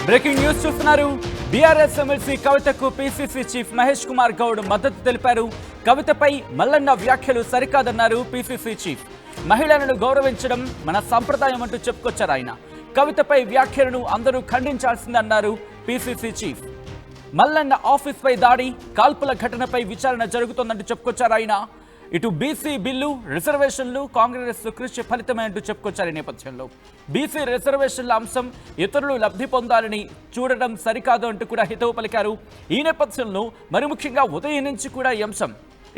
Breaking news చూస్తున్నారు. BRS MLC కవితకు PCC chief Mahesh Kumar Goud మద్దతు తెలిపారు. కవితపై మల్లన్న వ్యాఖ్యలు సరికాదన్నారు పీసీసీ చీఫ్. మహిళలను గౌరవించడం మన సంప్రదాయం అంటూ చెప్పుకొచ్చారు ఆయన. కవితపై వ్యాఖ్యలను అందరూ ఖండించాల్సిందన్నారు పీసీసీ చీఫ్. మల్లన్న ఆఫీస్ పై దాడి, కాల్పుల ఘటనపై విచారణ జరుగుతోందంటూ చెప్పుకొచ్చారు ఆయన. ఇటు బీసీ బిల్లు, రిజర్వేషన్లు కాంగ్రెస్ కృషి ఫలితమే అంటూ చెప్పుకొచ్చారు. ఈ నేపథ్యంలో బీసీ రిజర్వేషన్ల అంశం ఇతరులు లబ్ధి పొందాలని చూడడం సరికాదు అంటూ కూడా హితవు పలికారు. ఈ నేపథ్యంలో మరి ముఖ్యంగా ఉదయం నుంచి కూడా ఈ అంశం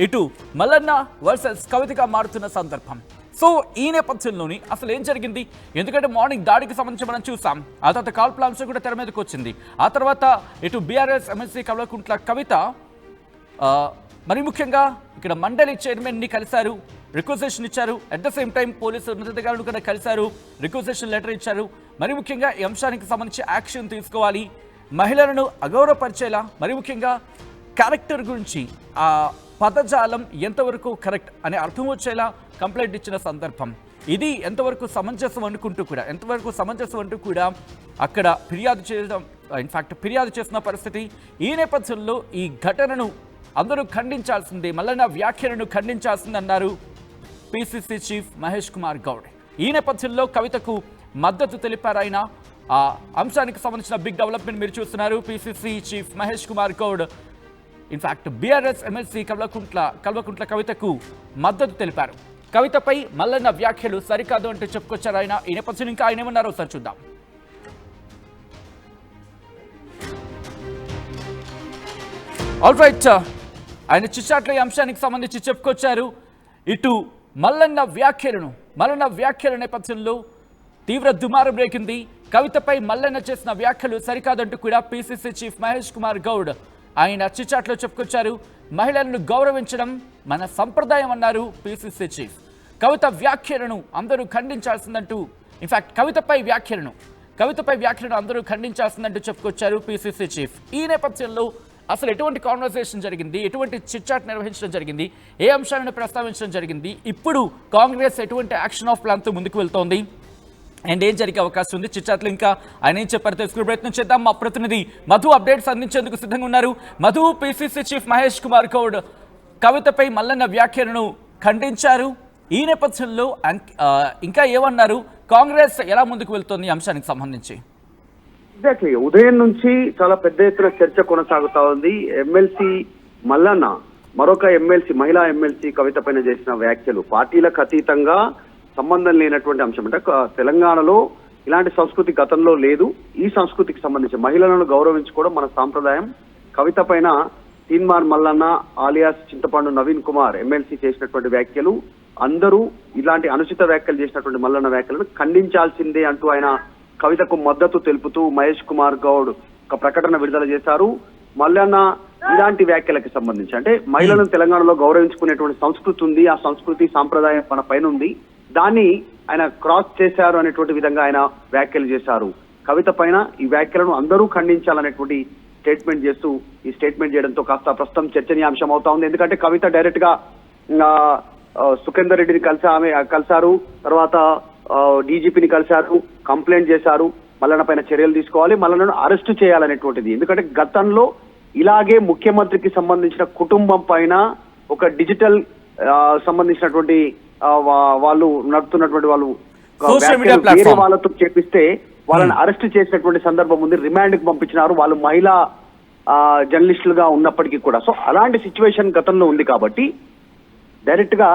ఇటు మల్లన్న వర్సెస్ కవితగా మారుతున్న సందర్భం. సో ఈ నేపథ్యంలోని అసలు ఏం జరిగింది? ఎందుకంటే మార్నింగ్ దాడికి సంబంధించి మనం చూసాం. ఆ తర్వాత కాల్పుల అంశం కూడా తెర మీదకి వచ్చింది. ఆ తర్వాత ఇటు బీఆర్ఎస్ ఎమ్మెల్సీ కల్వకుంట్ల కవిత మరి ముఖ్యంగా ఇక్కడ మండలి చైర్మన్ని కలిశారు, రిక్వెజేషన్ ఇచ్చారు. At the same time police ఉన్నతాధికారులను కూడా కలిశారు, రిక్వెజేషన్ లెటర్ ఇచ్చారు. మరి ముఖ్యంగా ఈ అంశానికి సంబంధించి యాక్షన్ తీసుకోవాలి, మహిళలను అగౌరవపరిచేలా, మరి ముఖ్యంగా క్యారెక్టర్ గురించి ఆ పదజాలం ఎంతవరకు కరెక్ట్ అనే అర్థం వచ్చేలా కంప్లైంట్ ఇచ్చిన సందర్భం. ఇది ఎంతవరకు సమంజసం అంటూ కూడా అక్కడ ఫిర్యాదు చేయడం, ఇన్ఫాక్ట్ ఫిర్యాదు చేసిన పరిస్థితి. ఈ నేపథ్యంలో ఈ ఘటనను అందరూ ఖండించాల్సిందే, మల్లన్న వ్యాఖ్యలను ఖండించాల్సిందన్నారు పీసీసీ చీఫ్ మహేష్ కుమార్ గౌడ్. ఈ నేపథ్యంలో కవితకు మద్దతు తెలిపారు ఆయన. ఆ అంశానికి సంబంధించిన బిగ్ డెవలప్మెంట్ మీరు చూస్తున్నారు. PCC chief Mahesh Kumar Goud in fact BRS MLC Kalvakuntla కవితకు మద్దతు తెలిపారు. కవితపై మల్లన్న వ్యాఖ్యలు సరికాదు అంటూ చెప్పుకొచ్చారు ఆయన. ఈ నేపథ్యంలో ఇంకా ఆయన ఏమన్నారో ఒకసారి చూద్దాం. ఆల్ రైట్, ఆయన చిచ్చాట్ల ఈ అంశానికి సంబంధించి చెప్పుకొచ్చారు. ఇటు మల్లన్న వ్యాఖ్యల నేపథ్యంలో తీవ్ర దుమారం రేగింది. కవితపై మల్లన్న చేసిన వ్యాఖ్యలు సరికాదంటూ కూడా పీసీసీ చీఫ్ మహేష్ కుమార్ గౌడ్ ఆయన చిచ్చాట్లో చెప్పుకొచ్చారు. మహిళలను గౌరవించడం మన సంప్రదాయం అన్నారు పీసీసీ చీఫ్. కవిత వ్యాఖ్యలను అందరూ ఖండించాల్సిందంటూ, ఇన్ఫాక్ట్ కవితపై వ్యాఖ్యలను అందరూ ఖండించాల్సిందంటూ చెప్పుకొచ్చారు పీసీసీ చీఫ్. ఈ నేపథ్యంలో అసలు ఎటువంటి కాన్వర్సేషన్ జరిగింది, ఎటువంటి చిట్చాట్ నిర్వహించడం జరిగింది, ఏ అంశాలను ప్రస్తావించడం జరిగింది, ఇప్పుడు కాంగ్రెస్ ఎటువంటి యాక్షన్ ఆఫ్ ప్లాన్తో ముందుకు వెళ్తోంది అండ్ ఏం జరిగే అవకాశం ఉంది, చిట్చాట్లు ఇంకా ఆయన ఏం చెప్పారు తెలుసుకునే ప్రయత్నం చేద్దాం. మా ప్రతినిధి మధు అప్డేట్స్ అందించేందుకు సిద్ధంగా ఉన్నారు. మధు, పీసీసీ చీఫ్ మహేష్ కుమార్ గౌడ్ కవితపై మల్లన్న వ్యాఖ్యలను ఖండించారు. ఈ నేపథ్యంలో ఇంకా ఏమన్నారు, కాంగ్రెస్ ఎలా ముందుకు వెళ్తోంది ఈ అంశానికి సంబంధించి? ఎగ్జాక్ట్లీ, ఉదయం నుంచి చాలా పెద్ద ఎత్తున చర్చ కొనసాగుతా ఉంది. ఎమ్మెల్సీ మల్లన్న మరొక మహిళా ఎమ్మెల్సీ కవిత పైన చేసిన వ్యాఖ్యలు పార్టీలకు అతీతంగా సంబంధం లేనటువంటి అంశం. అంటే తెలంగాణలో ఇలాంటి సంస్కృతి గతంలో లేదు. ఈ సంస్కృతికి సంబంధించి మహిళలను గౌరవించుకోవడం మన సాంప్రదాయం. కవిత పైన తీన్మార్ మల్లన్న ఆలియాస్ చింతపండు నవీన్ కుమార్ ఎమ్మెల్సీ చేసినటువంటి వ్యాఖ్యలు, అందరూ ఇలాంటి అనుచిత వ్యాఖ్యలు చేసినటువంటి మల్లన్న వ్యాఖ్యలను ఖండించాల్సిందే అంటూ ఆయన కవితకు మద్దతు తెలుపుతూ మహేష్ కుమార్ గౌడ్ ఒక ప్రకటన విడుదల చేశారు. మల్లన్న ఇలాంటి వ్యాఖ్యలకు సంబంధించి, అంటే మహిళలను తెలంగాణలో గౌరవించుకునేటువంటి సంస్కృతి ఉంది, ఆ సంస్కృతి సాంప్రదాయం మన పైన ఉంది, దాన్ని ఆయన క్రాస్ చేశారు అనేటువంటి విధంగా ఆయన వ్యాఖ్యలు చేశారు. కవిత పైన ఈ వ్యాఖ్యలను అందరూ ఖండించాలనేటువంటి స్టేట్మెంట్ చేస్తూ, ఈ స్టేట్మెంట్ చేయడంతో కాస్త ప్రస్తుతం చర్చనీయాంశం అవుతా ఉంది. ఎందుకంటే కవిత డైరెక్ట్ గా సుఖేందర్ రెడ్డిని కలిశారు, తర్వాత డీజీపీని కలిశారు, కంప్లైంట్ చేశారు, మల్లన్న పైన చర్యలు తీసుకోవాలి, మల్లన్నను అరెస్టు చేయాలనేటువంటిది. ఎందుకంటే గతంలో ఇలాగే ముఖ్యమంత్రికి సంబంధించిన కుటుంబం పైన ఒక డిజిటల్ సంబంధించినటువంటి వాళ్ళు నడుపుతున్నటువంటి వాళ్ళు వేరే వాళ్ళతో చేపిస్తే వాళ్ళని అరెస్ట్ చేసినటువంటి సందర్భం ఉంది. రిమాండ్ కి పంపించినారు, వాళ్ళు మహిళా జర్నలిస్టులుగా ఉన్నప్పటికీ కూడా. సో అలాంటి సిచ్యువేషన్ గతంలో ఉంది కాబట్టి డైరెక్ట్ గా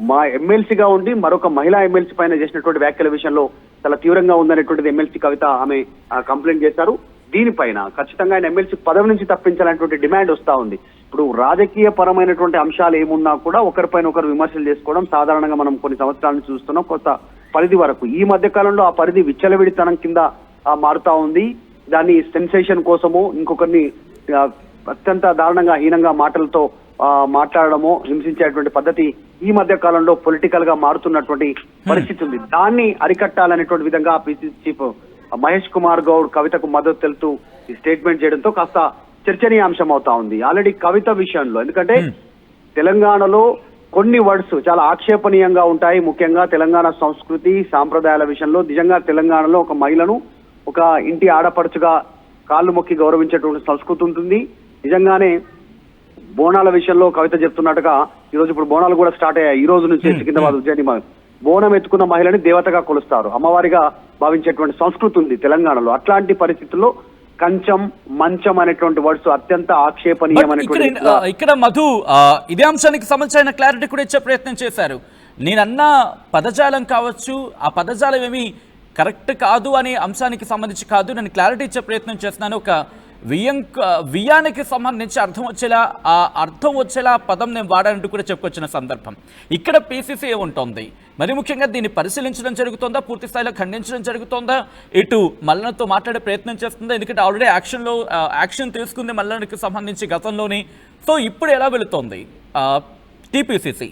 మా ఎమ్మెల్సీగా ఉండి మరొక మహిళా ఎమ్మెల్సీ పైన చేసినటువంటి వ్యాఖ్యల విషయంలో చాలా తీవ్రంగా ఉందనేటువంటిది ఎమ్మెల్సీ కవిత ఆమె కంప్లైంట్ చేశారు. దీనిపైన ఖచ్చితంగా ఆయన ఎమ్మెల్సీ పదవి నుంచి తప్పించాలనేటువంటి డిమాండ్ వస్తా ఉంది. ఇప్పుడు రాజకీయ పరమైనటువంటి అంశాలు ఏమున్నా కూడా ఒకరిపైన ఒకరు విమర్శలు చేసుకోవడం సాధారణంగా మనం కొన్ని సంవత్సరాల నుంచి చూస్తున్నాం. కొంత పరిధి వరకు ఈ మధ్య కాలంలో ఆ పరిధి విచ్చలవిడితనం కింద మారుతా ఉంది. దాన్ని సెన్సేషన్ కోసము ఇంకొకరిని అత్యంత దారుణంగా హీనంగా మాటలతో మాట్లాడడము, హింసించేటువంటి పద్ధతి ఈ మధ్య కాలంలో పొలిటికల్ గా మారుతున్నటువంటి పరిస్థితి ఉంది. దాన్ని అరికట్టాలనేటువంటి విధంగా పీసీసీ చీఫ్ మహేష్ కుమార్ గౌడ్ కవితకు మద్దతు తెలుపుతూ ఈ స్టేట్మెంట్ చేయడంతో కాస్త చర్చనీయాంశం అవుతా ఉంది. ఆల్రెడీ కవిత విషయంలో, ఎందుకంటే తెలంగాణలో కొన్ని వర్డ్స్ చాలా ఆక్షేపణీయంగా ఉంటాయి. ముఖ్యంగా తెలంగాణ సంస్కృతి సాంప్రదాయాల విషయంలో నిజంగా తెలంగాణలో ఒక మహిళను ఒక ఇంటి ఆడపడుచుగా కాళ్ళు మొక్కి గౌరవించేటువంటి సంస్కృతి ఉంటుంది. నిజంగానే బోనాల విషయంలో కవిత చెప్తున్నట్టుగా ఈ రోజు ఇప్పుడు బోనాలు కూడా స్టార్ట్ అయ్యాయి. ఈ రోజు నుంచి సికింద్రాబాద్ ఉజ్జయిని బోనం ఎత్తుకున్న మహిళని దేవతగా కొలుస్తారు, అమ్మవారిగా భావించేటువంటి సంస్కృతి ఉంది తెలంగాణలో. అట్లాంటి పరిస్థితుల్లో కంచం మంచం అనేటువంటి వర్డ్స్ అత్యంత ఆక్షేపణీయమైనటువంటి. ఇక్కడ మధు ఇదే అంశానికి సంబంధించిన క్లారిటీ కూడా ఇచ్చే ప్రయత్నం చేశారు. నేనన్న పదజాలం కావచ్చు, ఆ పదజాలం ఏమి కరెక్ట్ కాదు అనే అంశానికి సంబంధించి కాదు, నేను క్లారిటీ ఇచ్చే ప్రయత్నం చేస్తున్నాను. ఒక వియ్యానికి సంబంధించి అర్థం వచ్చేలా పదం నేను వాడాలంటూ కూడా చెప్పుకొచ్చిన సందర్భం. ఇక్కడ పీసీసీ ఏముంటోంది, మరి ముఖ్యంగా దీన్ని పరిశీలించడం జరుగుతుందా, పూర్తి స్థాయిలో ఖండించడం జరుగుతుందా, ఇటు మల్లన్నతో మాట్లాడే ప్రయత్నం చేస్తుందా? ఎందుకంటే ఆల్రెడీ యాక్షన్ తీసుకుంది మల్లన్నకి సంబంధించి గతంలోనే. సో ఇప్పుడు ఎలా వెళుతోంది టీపీసీసీ?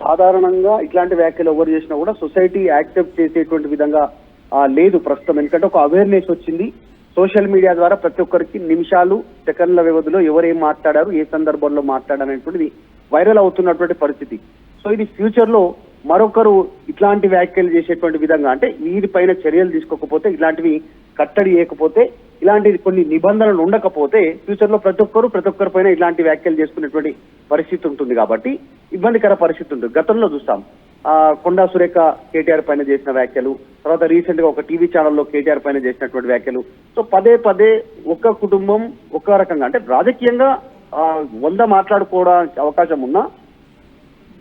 సాధారణంగా ఇట్లాంటి వ్యాఖ్యలు ఎవరు చేసినా కూడా సొసైటీ యాక్సెప్ట్ చేసేటువంటి విధంగా లేదు ప్రస్తుతం. ఎందుకంటే ఒక అవేర్నెస్ వచ్చింది సోషల్ మీడియా ద్వారా, ప్రతి ఒక్కరికి నిమిషాలు సెకండ్ల వ్యవధిలో ఎవరేం మాట్లాడారు, ఏ సందర్భంలో మాట్లాడారు అనేటువంటిది వైరల్ అవుతున్నటువంటి పరిస్థితి. సో ఇది ఫ్యూచర్ లో మరొకరు ఇట్లాంటి వ్యాఖ్యలు చేసేటువంటి విధంగా, అంటే వీరిపైన చర్యలు తీసుకోకపోతే, ఇలాంటివి కట్టడి చేయకపోతే, ఇలాంటి కొన్ని నిబంధనలు ఉండకపోతే ఫ్యూచర్ లో ప్రతి ఒక్కరి పైన ఇలాంటి వ్యాఖ్యలు చేసుకునేటువంటి పరిస్థితి ఉంటుంది. కాబట్టి ఇబ్బందికర పరిస్థితి ఉంటుంది. గతంలో చూస్తాం కొండా సురేఖ కేటీఆర్ పైన చేసిన వ్యాఖ్యలు, తర్వాత రీసెంట్ గా ఒక టీవీ ఛానల్లో కేటీఆర్ పైన చేసినటువంటి వ్యాఖ్యలు. సో పదే ఒక్క కుటుంబం ఒక్క రకంగా, అంటే రాజకీయంగా 100 మాట్లాడుకోవడానికి అవకాశం ఉన్నా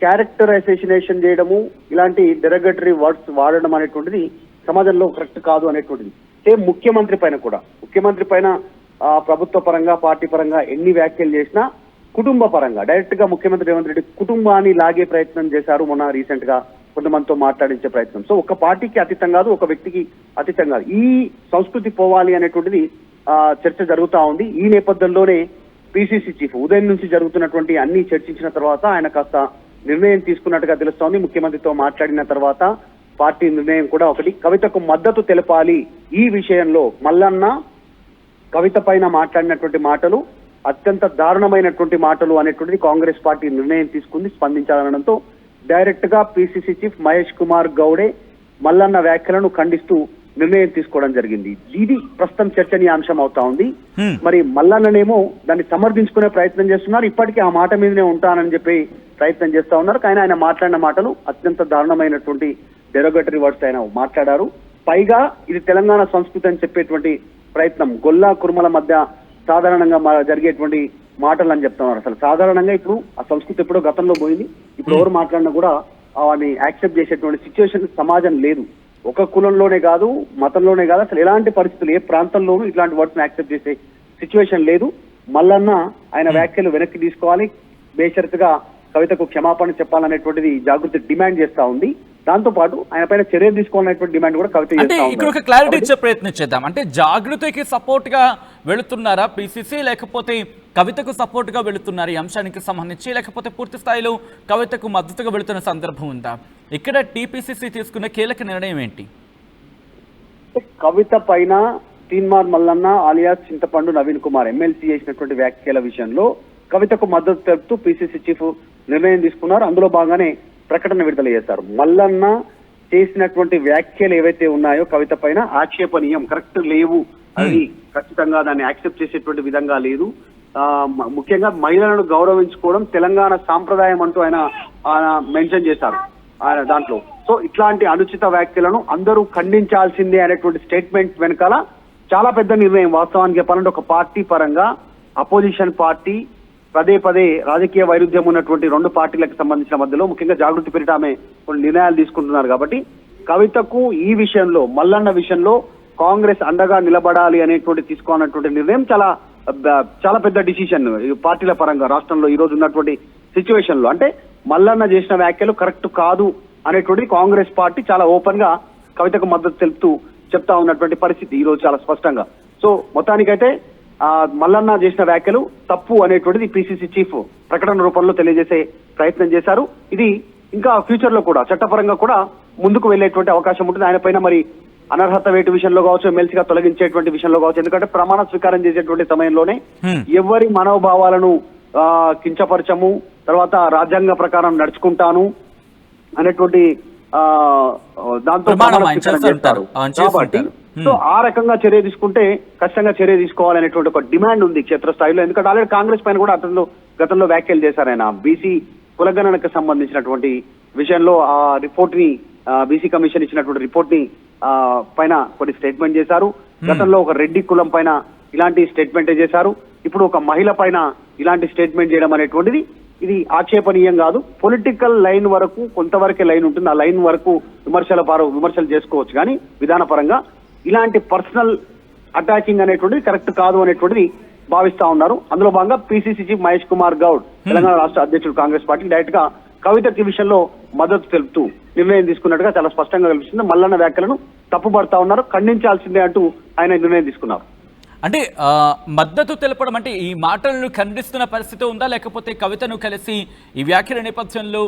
క్యారెక్టర్ అసోసినేషన్ చేయడము, ఇలాంటి డెరగటరీ వర్డ్స్ వాడడం అనేటువంటిది సమాజంలో కరెక్ట్ కాదు అనేటువంటిది. సేమ్ ముఖ్యమంత్రి పైన ప్రభుత్వ పరంగా పార్టీ పరంగా ఎన్ని వ్యాఖ్యలు చేసినా కుటుంబ పరంగా డైరెక్ట్ గా ముఖ్యమంత్రి రేవంత్ రెడ్డి కుటుంబాన్ని లాగే ప్రయత్నం చేశారు మొన్న రీసెంట్ గా కొంతమందితో మాట్లాడించే ప్రయత్నం. సో ఒక పార్టీకి అతీతం కాదు, ఒక వ్యక్తికి అతీతం కాదు, ఈ సంస్కృతి పోవాలి అనేటువంటిది చర్చ జరుగుతా ఉంది. ఈ నేపథ్యంలోనే పిసిసి చీఫ్ ఉదయం నుంచి జరుగుతున్నటువంటి అన్ని చర్చించిన తర్వాత ఆయన కాస్త నిర్ణయం తీసుకున్నట్టుగా తెలుస్తోంది. ముఖ్యమంత్రితో మాట్లాడిన తర్వాత పార్టీ నిర్ణయం కూడా ఒకటి, కవితకు మద్దతు తెలపాలి. ఈ విషయంలో మల్లన్న కవిత పైన మాట్లాడినటువంటి మాటలు అత్యంత దారుణమైనటువంటి మాటలు అనేటువంటిది కాంగ్రెస్ పార్టీ నిర్ణయం తీసుకుంది. స్పందించాలనడంతో డైరెక్ట్ గా పిసిసి చీఫ్ మహేష్ కుమార్ గౌడే మల్లన్న వ్యాఖ్యలను ఖండిస్తూ నిర్ణయం తీసుకోవడం జరిగింది. ఇది ప్రస్తుతం చర్చనీయాంశం అవుతా ఉంది. మరి మల్లన్ననేమో దాన్ని సమర్థించుకునే ప్రయత్నం చేస్తున్నారు. ఇప్పటికీ ఆ మాట మీదనే ఉంటానని చెప్పి ప్రయత్నం చేస్తా ఉన్నారు. కానీ ఆయన మాట్లాడిన మాటలు అత్యంత దారుణమైనటువంటి డెరోగేటరీ వర్డ్స్ ఆయన మాట్లాడారు. పైగా ఇది తెలంగాణ సంస్కృతి అని చెప్పేటువంటి ప్రయత్నం, గొల్లా కుర్మల మధ్య సాధారణంగా జరిగేటువంటి మాటలు అని చెప్తున్నారు. అసలు సాధారణంగా ఇప్పుడు ఆ సంస్కృతి ఎప్పుడో గతంలో పోయింది. ఇప్పుడు ఎవరు మాట్లాడినా కూడా అవన్నీ యాక్సెప్ట్ చేసేటువంటి సిచ్యువేషన్ సమాజం లేదు. ఒక కులంలోనే కాదు, మతంలోనే కాదు, అసలు ఎలాంటి పరిస్థితులు ఏ ప్రాంతంలోనూ ఇట్లాంటి వర్డ్స్ యాక్సెప్ట్ చేసే సిచ్యువేషన్ లేదు. మల్లన్న ఆయన వ్యాఖ్యలు వెనక్కి తీసుకోవాలి, బేషరతుగా కవితకు క్షమాపణ చెప్పాలనేటువంటిది జాగృతి డిమాండ్ చేస్తా ఉంది. దాంతో పాటు ఆయన పైన చర్యలు తీసుకోవాలనేటువంటి డిమాండ్ కూడా కవిత చేస్తా ఉంది. ఇక్కడ ఒక క్లారిటీ ఇచ్చే ప్రయత్నం చేద్దాం. అంటే జాగృతికి సపోర్ట్ గా వెళుతున్నారా పిసిసి, లేకపోతే కవితకు సపోర్ట్ గా వెళుతున్నారు ఈ అంశానికి సంబంధించి, లేకపోతే పూర్తి స్థాయిలో కవితకు మద్దతుగా వెళుతున్న సందర్భం ఉందా? ఇక్కడ టీపీసీసీ తీసుకున్న కీలక నిర్ణయం ఏంటి? కవిత పైన తీన్మార్ మల్లన్న ఆలియాస్ చింతపండు నవీన్ కుమార్ ఎమ్మెల్సీ చేసినటువంటి వ్యాఖ్యల విషయంలో కవితకు మద్దతు తెలుపుతూ పిసిసి చీఫ్ నిర్ణయం తీసుకున్నారు. అందులో భాగంగానే ప్రకటన విడుదల చేశారు. మల్లన్న చేసినటువంటి వ్యాఖ్యలు ఏవైతే ఉన్నాయో కవిత పైన ఆక్షేపణీయం, కరెక్ట్ లేవు, అది ఖచ్చితంగా దాన్ని యాక్సెప్ట్ చేసేటువంటి విధంగా లేదు. ముఖ్యంగా మహిళలను గౌరవించుకోవడం తెలంగాణ సాంప్రదాయం అంటూ ఆయన మెన్షన్ చేశారు ఆయన దాంట్లో. సో ఇట్లాంటి అనుచిత వ్యాఖ్యలను అందరూ ఖండించాల్సిందే అనేటువంటి స్టేట్మెంట్ వెనకాల చాలా పెద్ద నిర్ణయం. వాస్తవానికి చెప్పాలంటే ఒక పార్టీ పరంగా అపోజిషన్ పార్టీ పదే రాజకీయ వైరుధ్యం ఉన్నటువంటి 2 పార్టీలకు సంబంధించిన మధ్యలో ముఖ్యంగా జాగృతి పేరిట ఆమె కొన్ని నిర్ణయాలు తీసుకుంటున్నారు. కాబట్టి కవితకు ఈ విషయంలో మల్లన్న విషయంలో కాంగ్రెస్ అండగా నిలబడాలి అనేటువంటి తీసుకోవాలన్నటువంటి నిర్ణయం చాలా పెద్ద డిసిషన్ పార్టీల పరంగా రాష్ట్రంలో ఈ రోజు ఉన్నటువంటి సిచ్యువేషన్ లో. అంటే మల్లన్న చేసిన వ్యాఖ్యలు కరెక్ట్ కాదు అనేటువంటి కాంగ్రెస్ పార్టీ చాలా ఓపెన్ గా కవితకు మద్దతు తెలుపుతూ చెప్తా ఉన్నటువంటి పరిస్థితి ఈ రోజు చాలా స్పష్టంగా. సో మొత్తానికైతే మల్లన్న చేసిన వ్యాఖ్యలు తప్పు అనేటువంటిది పిసిసి చీఫ్ ప్రకటన రూపంలో తెలియజేసే ప్రయత్నం చేశారు. ఇది ఇంకా ఫ్యూచర్ లో కూడా చట్టపరంగా కూడా ముందుకు వెళ్లేటువంటి అవకాశం ఉంటుంది. ఆయన పైన మరి అనర్హత వేటు విషయంలో కావచ్చు, ఎమ్మెల్సీగా తొలగించేటువంటి విషయంలో కావచ్చు, ఎందుకంటే ప్రమాణ స్వీకారం చేసేటువంటి సమయంలోనే ఎవరి మనోభావాలను కించపరచము, తర్వాత రాజ్యాంగ ప్రకారం నడుచుకుంటాను అనేటువంటి దాంతో ప్రమాణ స్వీకారం చేస్తారు. కాబట్టి సో ఆ రకంగా చర్య తీసుకుంటే ఖచ్చితంగా చర్య తీసుకోవాలనేటువంటి ఒక డిమాండ్ ఉంది క్షేత్రస్థాయిలో. ఎందుకంటే ఆల్రెడీ కాంగ్రెస్ పైన కూడా గతంలో వ్యాఖ్యలు చేశారు ఆయన. బీసీ కులగణనకు సంబంధించినటువంటి విషయంలో ఆ రిపోర్ట్ ని బీసీ కమిషన్ ఇచ్చినటువంటి రిపోర్ట్ ని పైన కొన్ని స్టేట్మెంట్ చేశారు. గతంలో ఒక రెడ్డి కులం పైన ఇలాంటి స్టేట్మెంటే చేశారు. ఇప్పుడు ఒక మహిళ పైన ఇలాంటి స్టేట్మెంట్ చేయడం అనేటువంటిది ఇది ఆక్షేపణీయం కాదు. పొలిటికల్ లైన్ వరకు కొంతవరకే లైన్ ఉంటుంది. ఆ లైన్ వరకు విమర్శలు చేసుకోవచ్చు, కానీ విధానపరంగా ఇలాంటి పర్సనల్ అటాకింగ్ అనేటువంటిది కరెక్ట్ కాదు అనేటువంటిది భావిస్తా ఉన్నారు. అందులో భాగంగా పిసిసి చీఫ్ మహేష్ కుమార్ గౌడ్, తెలంగాణ రాష్ట్ర అధ్యక్షుడు కాంగ్రెస్ పార్టీ, డైరెక్ట్ గా కవితకి విషయంలో మద్దతు తెలుపుతూ నిర్ణయం తీసుకున్నట్టుగా చాలా స్పష్టంగా కనిపిస్తుంది. మల్లన్న వ్యాఖ్యలను తప్పుపడతా ఉన్నారు, ఖండించాల్సిందే అంటూ ఆయన నిర్ణయం తీసుకున్నారు. అంటే మద్దతు తెలపడం అంటే ఈ మాటలను ఖండిస్తున్న పరిస్థితి ఉందా, లేకపోతే కవితను కలిసి ఈ వ్యాఖ్యల నేపథ్యంలో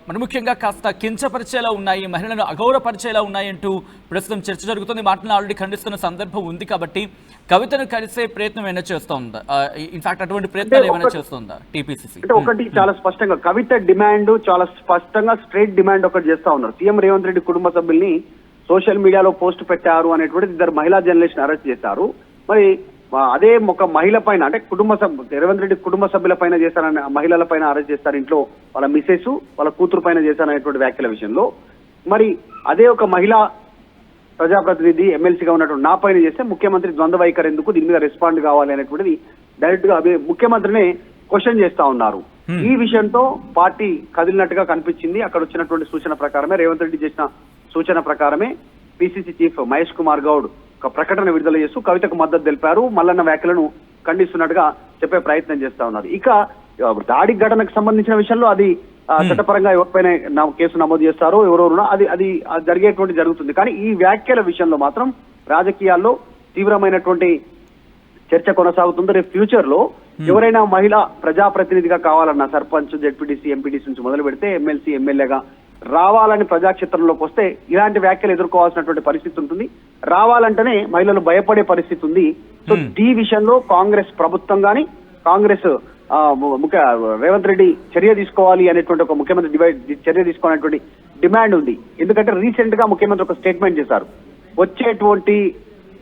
మరి ముఖ్యంగా కాస్త కించపరిచేలా ఉన్నాయి, మహిళలను అగౌరవపరిచేలా ఉన్నాయి అంటూ ప్రస్తుతం చర్చ జరుగుతుంది. మాటలను ఆల్రెడీ ఖండిస్తున్న సందర్భం ఉంది కాబట్టి కవితను కలిసే ప్రయత్నం ఏమైనా చేస్తోందా? ఇన్ఫాక్ట్ అటువంటి ప్రయత్నాలు ఏమైనా చేస్తుందా టీపీసీసీ? అంటే ఒకటి చాలా స్పష్టంగా కవిత డిమాండ్ చాలా స్పష్టంగా స్ట్రైట్ డిమాండ్ ఒకటి చేస్తా ఉన్నారు. సీఎం రేవంత్ రెడ్డి కుటుంబ సభ్యుల్ని సోషల్ మీడియాలో పోస్ట్ పెట్టారు అనేటువంటిది, ఇద్దరు మహిళా జర్నలిస్ట్ అరెస్ట్ చేశారు. మరి అదే ఒక మహిళ పైన అంటే రేవంత్ రెడ్డి కుటుంబ సభ్యుల పైన చేశారని, మహిళల పైన అరెస్ట్ చేస్తారు, ఇంట్లో వాళ్ళ మిసెస్ వాళ్ళ కూతురు పైన చేశారనేటువంటి వ్యాఖ్యల విషయంలో. మరి అదే ఒక మహిళా ప్రజాప్రతినిధి ఎమ్మెల్సీగా ఉన్నటువంటి నా పైన చేస్తే ముఖ్యమంత్రి ద్వంద్వ వైఖరి ఎందుకు, దీని మీద రెస్పాండ్ కావాలి అనేటువంటిది డైరెక్ట్ గా ముఖ్యమంత్రినే క్వశ్చన్ చేస్తా ఉన్నారు. ఈ విషయంతో పార్టీ కదిలినట్టుగా కనిపించింది. అక్కడ వచ్చినటువంటి సూచన ప్రకారమే, రేవంత్ రెడ్డి చేసిన సూచన ప్రకారమే పిసిసి చీఫ్ మహేష్ కుమార్ గౌడ్ ఒక ప్రకటన విడుదల చేస్తూ కవితకు మద్దతు తెలిపారు. మల్లన్న వ్యాఖ్యలను ఖండిస్తున్నట్టుగా చెప్పే ప్రయత్నం చేస్తా ఉన్నారు. ఇక దాడి ఘటనకు సంబంధించిన విషయంలో అది చట్టపరంగా ఎవరిపైన కేసు నమోదు చేస్తారో ఎవరెవరున్నా అది జరిగేటువంటి జరుగుతుంది. కానీ ఈ వ్యాఖ్యల విషయంలో మాత్రం రాజకీయాల్లో తీవ్రమైనటువంటి చర్చ కొనసాగుతుంది. రేపు ఫ్యూచర్ లో ఎవరైనా మహిళ ప్రజాప్రతినిధిగా కావాలన్నా, సర్పంచ్, జెడ్పీటీసీ, ఎంపీటీసీ నుంచి మొదలు పెడితే ఎమ్మెల్సీ, ఎమ్మెల్యేగా రావాలని ప్రజాక్షేత్రంలోకి వస్తే ఇలాంటి వ్యాఖ్యలు ఎదుర్కోవాల్సినటువంటి పరిస్థితి ఉంటుంది. రావాలంటేనే మహిళలు భయపడే పరిస్థితి ఉంది. సో ఈ విషయంలో కాంగ్రెస్ ప్రభుత్వం కానీ, కాంగ్రెస్ రేవంత్ రెడ్డి చర్య తీసుకోవాలి అనేటువంటి ఒక ముఖ్యమంత్రి చర్య తీసుకోవాలనేటువంటి డిమాండ్ ఉంది. ఎందుకంటే రీసెంట్ గా ముఖ్యమంత్రి ఒక స్టేట్మెంట్ చేశారు. వచ్చేటువంటి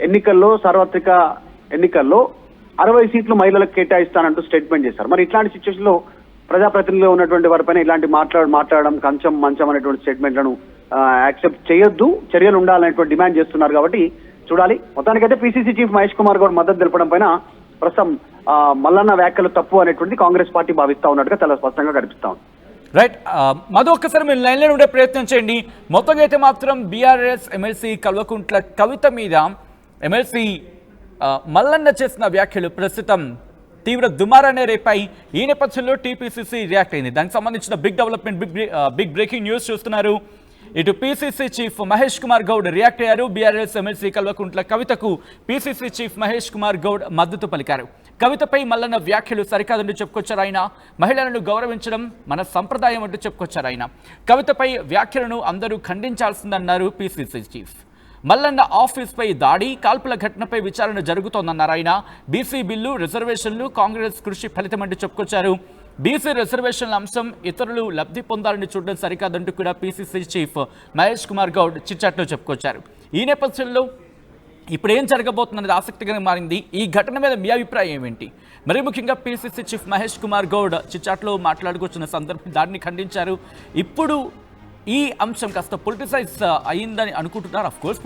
ఎన్నికల్లో, సార్వత్రిక ఎన్నికల్లో 60 సీట్లు మహిళలకు కేటాయిస్తానంటూ స్టేట్మెంట్ చేశారు. మరి ఇట్లాంటి సిచ్యువేషన్ లో ప్రజాప్రతినిధులు ఉన్నటువంటి వారిపైన ఇలాంటి మాట్లాడడం కంచం మంచం అనేటువంటి స్టేట్మెంట్లను యాక్సెప్ట్ చేయొద్దు, చర్యలు ఉండాలనేటువంటి డిమాండ్ చేస్తున్నారు. కాబట్టి చూడాలి. మొత్తానికైతే పిసిసి చీఫ్ మహేష్ కుమార్ గౌడ్ మద్దతు తెలపడం పైన ప్రస్తుతం మల్లన్న వ్యాఖ్యలు తప్పు అనేటువంటిది కాంగ్రెస్ పార్టీ భావిస్తా ఉన్నట్టుగా చాలా స్పష్టంగా కనిపిస్తా ఉంది. రైట్, మధు ఒక్కసారి మీరు లైన్లో ఉండే ప్రయత్నం చేయండి. మొత్తంగా అయితే మాత్రం బీఆర్ఎస్ ఎమ్మెల్సీ కల్వకుంట్ల కవిత మీద ఎమ్మెల్సీ మల్లన్న చేసిన వ్యాఖ్యలు ప్రస్తుతం తీవ్ర దుమారాన్ని రేపాయి. ఈ నేపథ్యంలో టీపీసీసీ రియాక్ట్ అయింది. దానికి సంబంధించిన big development, big breaking news చూస్తున్నారు. ఇటు PCC chief Mahesh Kumar Goud react అయ్యారు. బీఆర్ఎస్ ఎమ్మెల్సీ కల్వకుంట్ల కవితకు పీసీసీ చీఫ్ మహేష్ కుమార్ గౌడ్ మద్దతు పలికారు. కవితపై మల్లన్న వ్యాఖ్యలు సరికాదంటూ చెప్పుకొచ్చారు ఆయన. మహిళలను గౌరవించడం మన సంప్రదాయం అంటూ చెప్పుకొచ్చారు ఆయన. కవితపై వ్యాఖ్యలను అందరూ ఖండించాల్సిందన్నారు పీసీసీ చీఫ్. మల్లన్న ఆఫీస్పై దాడి, కాల్పుల ఘటనపై విచారణ జరుగుతోందన్నారు ఆయన. బీసీ బిల్లు, రిజర్వేషన్లు కాంగ్రెస్ కృషి ఫలితమంటూ చెప్పుకొచ్చారు. బీసీ రిజర్వేషన్ల అంశం ఇతరులు లబ్ధి పొందాలని చూడడం సరికాదంటూ కూడా పీసీసీ చీఫ్ మహేష్ కుమార్ గౌడ్ చిట్చాట్లో చెప్పుకొచ్చారు. ఈ నేపథ్యంలో ఇప్పుడు ఏం జరగబోతుందనేది ఆసక్తికరంగా మారింది. ఈ ఘటన మీద మీ అభిప్రాయం ఏంటి? మరీ ముఖ్యంగా పీసీసీ చీఫ్ మహేష్ కుమార్ గౌడ్ చిట్చాట్లో మాట్లాడుకొచ్చిన సందర్భం దాడిని ఖండించారు. ఇప్పుడు ఈ అంశం కాస్త పొలిటిసైజ్ అయ్యిందని అనుకుంటున్నారు. అఫ్ కోర్స్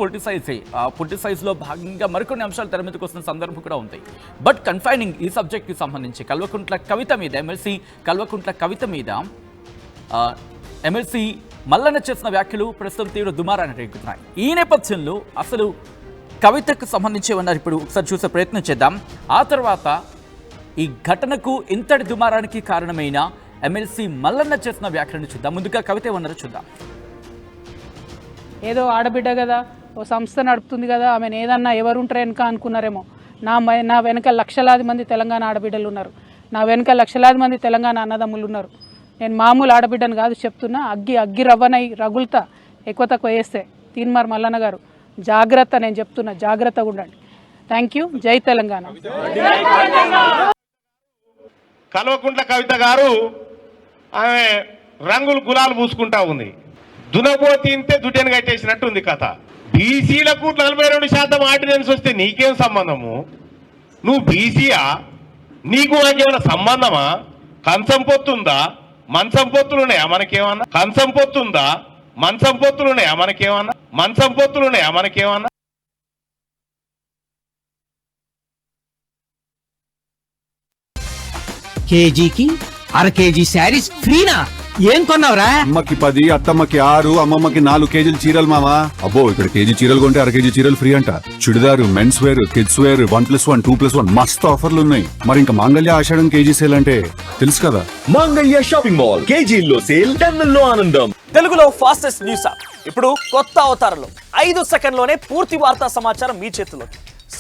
పొలిటిసైజ్లో భాగంగా మరికొన్ని అంశాలు తెర మీదకి వస్తున్న సందర్భం కూడా ఉంది. బట్ కన్ఫైనింగ్ ఈ సబ్జెక్ట్కి సంబంధించి కల్వకుంట్ల కవిత మీద, ఎమ్మెల్సీ కల్వకుంట్ల కవిత మీద ఎమ్మెల్సీ మల్లన్న చేసిన వ్యాఖ్యలు ప్రస్తుతం తీవ్ర దుమారాన్ని రేగుతున్నాయి. ఈ నేపథ్యంలో అసలు కవితకు సంబంధించి ఉన్నారు. ఇప్పుడు ఒకసారి చూసే ప్రయత్నం చేద్దాం. ఆ తర్వాత ఈ ఘటనకు ఇంతటి దుమారానికి కారణమైన ఎమ్మెల్సీ మల్లన్న చేసిన వ్యాఖ్యలను చూద్దాం. ముందుగా కవిత ఏమన్నారో చూద్దాం. ఏదో ఆడబిడ్డ కదా, ఓ సంస్థ నడుపుతుంది కదా, ఆమెను ఏదన్నా ఎవరుంటారు వెనక అనుకున్నారేమో. నా వెనక లక్షలాది మంది తెలంగాణ ఆడబిడ్డలు ఉన్నారు. నా వెనక లక్షలాది మంది తెలంగాణ అన్నదమ్ములు ఉన్నారు. నేను మామూలు ఆడబిడ్డను కాదు చెప్తున్నా. అగ్గి రవ్వనై రగులుతా ఎక్కువ తక్కువ వేస్తే. తీన్మార్ మల్లన్న గారు జాగ్రత్త, నేను చెప్తున్నా, జాగ్రత్తగా ఉండండి. Thank you. జై తెలంగాణ. కల్వకుంట్ల కవిత గారు ఆమె రంగులు గులాలు పూసుకుంటా ఉంది. దునబో తింటే దుడ్డెను కట్టేసినట్టు ఉంది కథ. బీసీలకు 42% ఆర్డినెన్స్ వస్తే నీకేం సంబంధము? నువ్వు బీసీయా? నీకు నాకేమైనా సంబంధమా? కంచం పొత్తుందా? మంచం పొత్తులున్నాయా మనకేమన్నా? కంచం పొత్తుందా? మంచం పొత్తులున్నాయా మనకేమన్నా? మంచం పొత్తులున్నాయా మనకేమన్నా? కేజీకి అర కేజీ శారీస్ ఫ్రీనా? ఏం కొన్నావురా? అమ్మకి 10, అత్తమ్మకి 6, అమ్మమ్మకి 4 కేజీలు చీరలు మామా. అబ్బో ఇక్కడ కేజీ చీరలు కొంటే అర కేజీ చీరలు ఫ్రీ అంట. Churidar, men's wear, kids wear 1+1, 2+1 మస్తు ఆఫర్లు ఉన్నాయి. మరి ఇంకా మాంగళ్య ఆషాఢం కేజీ సేల్ అంటే తెలుసు కదా. మాంగళ్య షాపింగ్ మాల్ కేజీల్లో సేల్, టన్నుల్లో ఆనందం. తెలుగులో ఫాస్టెస్ట్ న్యూస్ యాప్ ఇప్పుడు కొత్త అవతారంలో 5 సెకండ్లోనే పూర్తి వార్తా సమాచారం మీ చేతుల్లో.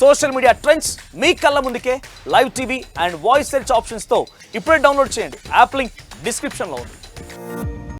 సోషల్ మీడియా ట్రెండ్స్ మీ కళ్ళ ముందుకే live TV and voice search options తో ఇప్పుడే డౌన్లోడ్ చేయండి. యాప్ లింక్ డిస్క్రిప్షన్ లో ఉంది.